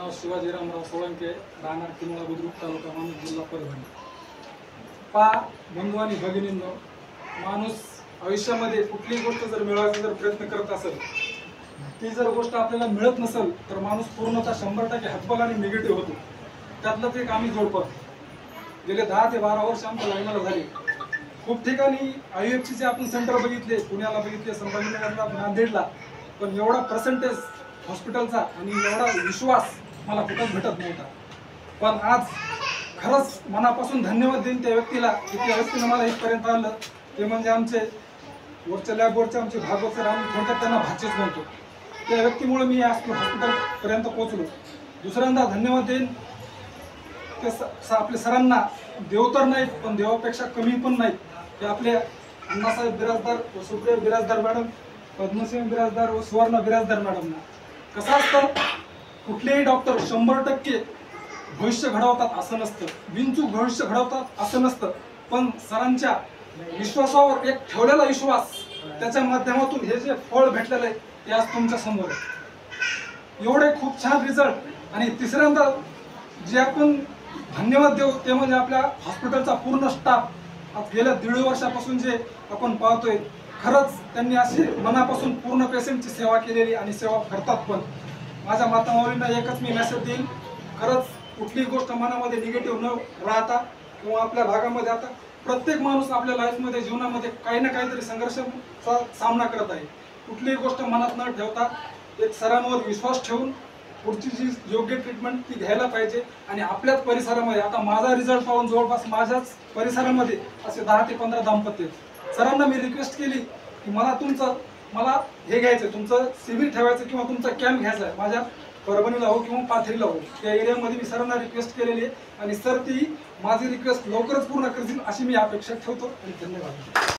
नाव शिवाजी रामराव सोळंके, राहणार किनवळा बुद्रुक, तालुका मानूर, जिल्हा परभणी। बंधू आणि भगिनींनो, माणूस आयुष्यामध्ये कुठलीही गोष्ट जर मिळवायचा जर प्रयत्न करत असेल, ती जर गोष्ट आपल्याला मिळत नसेल तर माणूस पूर्णतः 100% हतबल आणि निगेटिव्ह होतो। त्यातलंच एक आम्ही जोडपं गेले 10 ते 12 वर्ष आमच्या लग्नाला झाले। खूप ठिकाणी IUFचे आपण सेंटर बघितले, पुण्याला बघितले, संभाजीनगरला, नांदेडला, पण एवढा पर्सेंटेज हॉस्पिटलचा आणि एवढा विश्वास मला कुठंच भेटत नव्हता। पण आज खरंच मनापासून धन्यवाद देईन त्या व्यक्तीला की त्या व्यक्तीने मला इथपर्यंत आणलं। ते म्हणजे आमचे वरच्या लॅबवरचे आमचे भागवत सर, आम्ही थोडक्यात त्यांना भाचेच म्हणतो। त्या व्यक्तीमुळे मी आज हॉस्पिटलपर्यंत पोहोचलो। दुसऱ्यांदा धन्यवाद देईन ते आपले सरांना, देव तर नाहीत पण देवापेक्षा कमी पण नाहीत, ते आपले अण्णासाहेब बिराजदार व सुप्रिया बिराजदार मॅडम, पद्मसिंह बिराजदार व सुवर्णा बिराजदार मॅडमना। कसं असतं, कुठलेही डॉक्टर 100% भविष्य घडवतात असं नसतं, बिनचूक भविष्य घडवतात असं नसतं, पण सरांच्या विश्वासावर एक ठेवलेला विश्वास, त्याच्या माध्यमातून हे जे फळ भेटलेलं आहे ते आज तुमच्या समोर आहे। एवढे खूप छान रिझल्ट। आणि तिसऱ्यांदा जे आपण धन्यवाद देऊ ते म्हणजे आपल्या हॉस्पिटलचा पूर्ण स्टाफ। आज गेल्या 1.5 वर्षापासून जे आपण पाहतोय, खरंच त्यांनी अशी मनापासून पूर्ण पेशंटची सेवा केलेली आणि सेवा करतात पण। माझ्या मातामौलींना एकच मी मेसेज देईन, खरंच कुठलीही गोष्ट मनामध्ये निगेटिव्ह न राहता, किंवा आपल्या भागामध्ये आता प्रत्येक माणूस आपल्या लाईफमध्ये, जीवनामध्ये काही ना काहीतरी संघर्षाचा सामना करत आहे। कुठलीही गोष्ट मनात न ठेवता एक सरांवर विश्वास ठेवून पुढची जी योग्य ट्रीटमेंट ती घ्यायला पाहिजे। आणि आपल्याच परिसरामध्ये आता माझा रिझल्ट पाहून जवळपास माझ्याच परिसरामध्ये असे 10 ते 15 दाम्पत्य आहेत। सरांना मी रिक्वेस्ट केली की मला हे घ्यायचं, तुमचं शिबिर ठेवायचं किंवा तुमचा कॅम्प घ्यायचा आहे, माझ्या परभणीला हो किंवा पाथरीला हो, त्या एरियामध्ये मी सरांना रिक्वेस्ट केलेली आहे। आणि सर ती माझी रिक्वेस्ट लवकरच पूर्ण करतील अशी मी अपेक्षा ठेवतो। आणि धन्यवाद।